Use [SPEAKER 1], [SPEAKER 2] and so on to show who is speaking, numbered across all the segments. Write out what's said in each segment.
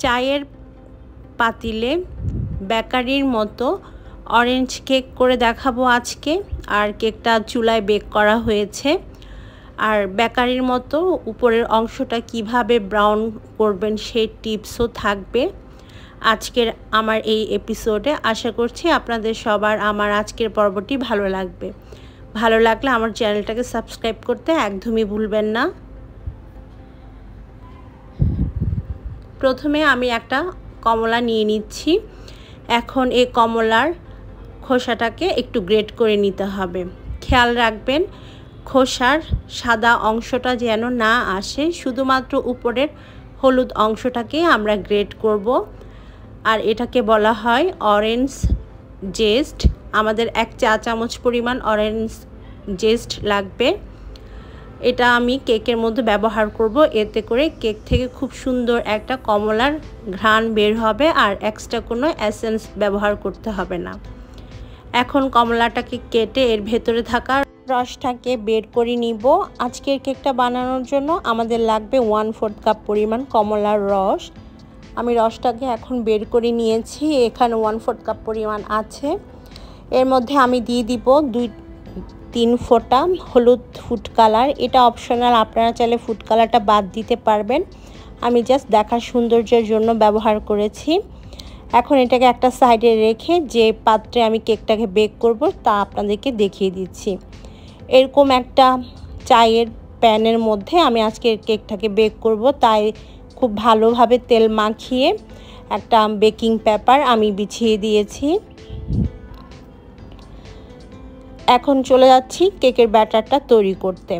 [SPEAKER 1] চায়ের পাতিলে বেকারির মতো অরেঞ্জ কেক করে দেখাবো আজকে। আর কেকটা চুলায় বেক করা হয়েছে। আর বেকারির মতো উপরের অংশটা কিভাবে ব্রাউন করবেন সেই টিপসও থাকবে আজকের আমার এই এপিসোডে। আশা করছি আপনাদের সবার আমার আজকের পর্বটি ভালো লাগবে। ভালো লাগলে আমার চ্যানেলটাকে সাবস্ক্রাইব করতে একদমই ভুলবেন না। প্রথমে আমি একটা কমলা নিয়ে নিচ্ছি। এখন এই কমলার খোসাটাকে একটু গ্রেট করে নিতে হবে। খেয়াল রাখবেন খোসার সাদা অংশটা যেন না আসে, শুধুমাত্র উপরের হলুদ অংশটাকে আমরা গ্রেট করব। আর এটাকে বলা হয় অরেঞ্জ জেস্ট। আমাদের 1 চা চামচ পরিমাণ অরেঞ্জ জেস্ট লাগবে। এটা আমি কেকের মধ্যে ব্যবহার করব। এতে করে কেক থেকে খুব সুন্দর একটা কমলার ঘ্রাণ বের হবে আর এক্সট্রা কোনো এসেন্স ব্যবহার করতে হবে না। এখন কমলাটাকে কেটে এর ভেতরে থাকা রসটাকে বের করে নিব। আজকের কেকটা বানানোর জন্য আমাদের লাগবে 1/4 কাপ পরিমাণ কমলার রস। আমি রসটাকে এখন বের করে নিয়েছি। এখানে 1/4 কাপ পরিমাণ আছে। এর মধ্যে আমি দিয়ে দিব 2-3 ফোঁটা হলুদ ফুড কালার। এটা অপশনাল, আপনারা চাইলে ফুড কালারটা বাদ দিতে পারবেন। আমি জাস্ট দেখার সৌন্দর্যের জন্য ব্যবহার করেছি। এখন এটাকে একটা সাইডে রেখে যে পাত্রে আমি কেকটাকে বেক করব তা আপনাদেরকে দেখিয়ে দিচ্ছি। এরকম একটা চায়ের প্যানের মধ্যে আমি আজকে কেকটাকে বেক করব, তাই খুব ভালোভাবে তেল মাখিয়ে একটা বেকিং পেপার আমি বিছিয়ে দিয়েছি। এখন চলে যাচ্ছি কেকের ব্যাটারটা তৈরি করতে।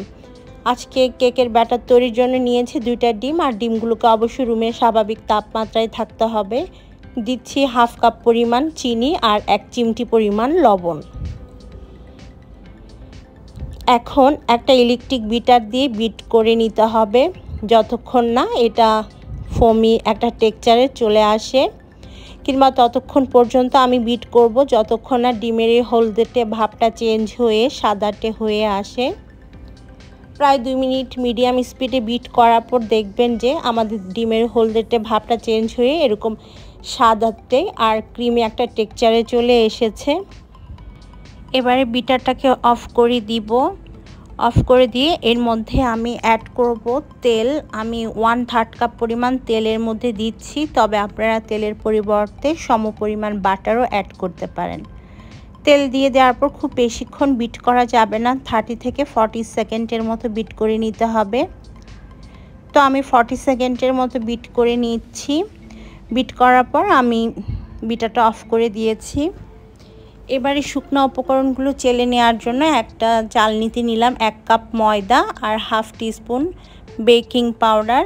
[SPEAKER 1] আজকে কেকের ব্যাটার তৈরির জন্য নিয়েছি 2টা ডিম। আর ডিমগুলোকে অবশ্যই রুমের স্বাভাবিক তাপমাত্রায় থাকতে হবে। দিচ্ছি 1/2 কাপ পরিমাণ চিনি আর 1 চিমটি পরিমাণ লবণ। এখন একটা ইলেকট্রিক বিটার দিয়ে বিট করে নিতে হবে যতক্ষণ না এটা ফোমি একটা টেক্সচারে চলে আসে, কিংবা ততক্ষণ পর্যন্ত আমি বিট করব যতক্ষণ না ডিমের এই হলদেটে ভাবটা চেঞ্জ হয়ে সাদাটে হয়ে আসে। প্রায় 2 মিনিট মিডিয়াম স্পিডে বিট করার পর দেখবেন যে আমাদের ডিমের হলদেটে ভাবটা চেঞ্জ হয়ে এরকম সাদাটে আর ক্রিমি একটা টেক্সচারে চলে এসেছে। এবারে বিটারটাকে অফ করে দিব। অফ করে দিয়ে এর মধ্যে আমি অ্যাড করব তেল। আমি 1/3 কাপ পরিমাণ তেলের মধ্যে দিচ্ছি, তবে আপনারা তেলের পরিবর্তে সমপরিমাণ বাটারও অ্যাড করতে পারেন। তেল দিয়ে দেওয়ার পর খুব বেশিক্ষণ বিট করা যাবে না, 30 থেকে 40 সেকেন্ডের মতো বিট করে নিতে হবে। তো আমি 40 সেকেন্ডের মতো বিট করে নিচ্ছি। বিট করার পর আমি বিটারটা অফ করে দিয়েছি। এবারে শুকনো উপকরণগুলো চেলে নেওয়ার জন্য একটা চালনিতে নিলাম 1 কাপ ময়দা আর 1/2 টিস্পুন বেকিং পাউডার।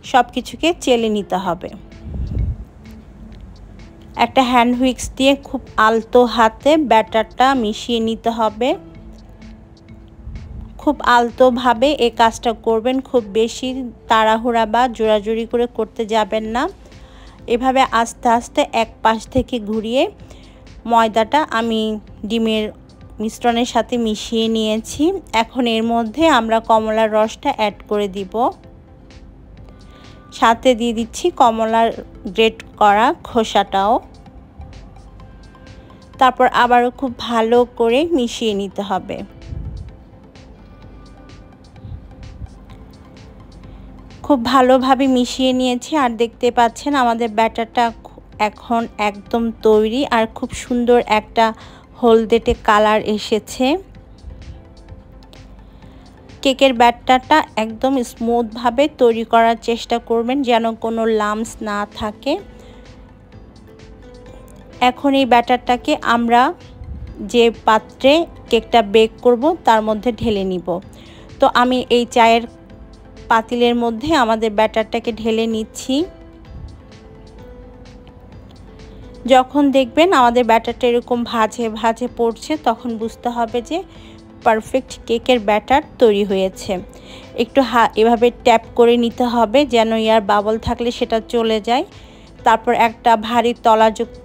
[SPEAKER 1] সব কিছুকে চেলে নিতে হবে। একটা হ্যান্ড হুইক্স দিয়ে খুব আলতো হাতে ব্যাটারটা মিশিয়ে নিতে হবে। খুব আলতোভাবে এই কাজটা করবেন, খুব বেশি তাড়াহুড়া বা জোরাজুরি করে করতে যাবেন না। এভাবে আস্তে আস্তে এক পাশ থেকে ঘুরিয়ে ময়দাটা আমি ডিমের মিশ্রণের সাথে মিশিয়ে নিয়েছি। এখন এর মধ্যে আমরা কমলার রসটা অ্যাড করে দিব। সাথে দিয়ে দিচ্ছি কমলার গ্রেট করা খোসাটাও। তারপর আবারও খুব ভালো করে মিশিয়ে নিতে হবে। খুব ভালোভাবে মিশিয়ে নিয়েছি আর দেখতে পাচ্ছেন আমাদের ব্যাটারটা এখন একদম তৈরি আর খুব সুন্দর একটা হলদেটে কালার এসেছে। কেকের ব্যাটারটা একদম স্মুথভাবে তৈরি করার চেষ্টা করবেন যেন কোনো লাম্পস না থাকে। এখন এই ব্যাটারটাকে আমরা যে পাত্রে কেকটা বেক করব তার মধ্যে ঢেলে নিব। তো আমি এই চায়ের পাতিলের মধ্যে আমাদের ব্যাটারটাকে ঢেলে নিচ্ছি। যখন দেখবেন আমাদের ব্যাটারটা এরকম ভাঁজে ভাঁজে পড়ছে তখন বুঝতে হবে যে পারফেক্ট কেকের ব্যাটার তৈরি হয়েছে। একটু এভাবে ট্যাপ করে নিতে হবে যেন এয়ার বাবল থাকলে সেটা চলে যায়। তারপর একটা ভারী তলাযুক্ত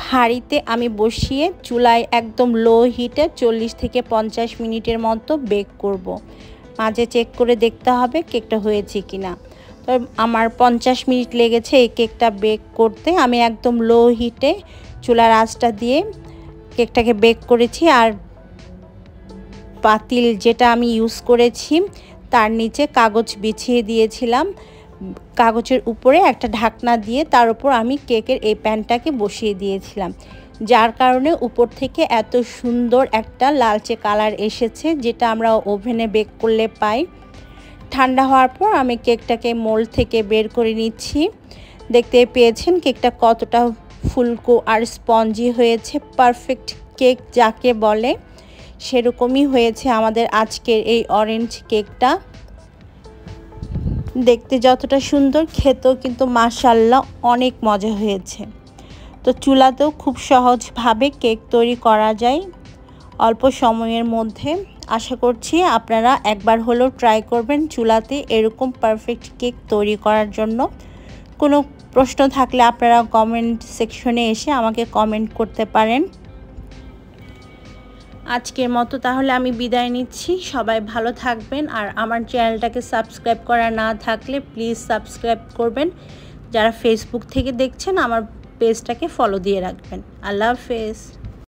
[SPEAKER 1] হাঁড়িতে আমি বসিয়ে চুলায় একদম লো হিটে 40 থেকে 50 মিনিটের মতো বেক করব। মাঝে চেক করে দেখতে হবে কেকটা হয়েছে কিনা। তো আমার 50 মিনিট লেগেছে এই কেকটা বেক করতে। আমি একদম লো হিটে চুলার আঁচটা দিয়ে কেকটাকে বেক করেছি। আর পাতিল যেটা আমি ইউজ করেছি তার নিচে কাগজ বিছিয়ে দিয়েছিলাম, কাগজের উপরে একটা ঢাকনা দিয়ে তার উপর আমি কেকের এই প্যানটাকে বসিয়ে দিয়েছিলাম, যার কারণে উপর থেকে এত সুন্দর একটা লালচে কালার এসেছে, যেটা আমরা ওভেনে বেক করলে পাই। ঠান্ডা হওয়ার পর আমি কেকটাকে মোল্ড থেকে বের করে নিচ্ছি। দেখতে পেয়েছেন কেকটা কতটা ফুলকো আর স্পঞ্জি হয়েছে। পারফেক্ট কেক যাকে বলে সেরকমই হয়েছে আমাদের আজকের এই অরেঞ্জ কেকটা। দেখতে যতটা সুন্দর, খেতেও কিন্তু মাশাআল্লাহ অনেক মজা হয়েছে। তো চুলাতেও খুব সহজভাবে কেক তৈরি করা যায় অল্প সময়ের মধ্যে। আশা করছি আপনারা একবার হলেও ট্রাই করবেন চুলাতে এরকম পারফেক্ট কেক তৈরি করার জন্য। কোনো প্রশ্ন থাকলে আপনারা কমেন্ট সেকশনে এসে আমাকে কমেন্ট করতে পারেন। আজকের মতো তাহলে আমি বিদায় নিচ্ছি। সবাই ভালো থাকবেন, আর আমার চ্যানেলটাকে সাবস্ক্রাইব করা না থাকলে প্লিজ সাবস্ক্রাইব করবেন। যারা ফেসবুক থেকে দেখছেন আমার পেজটাকে ফলো দিয়ে রাখবেন। আল্লাহ হাফেজ।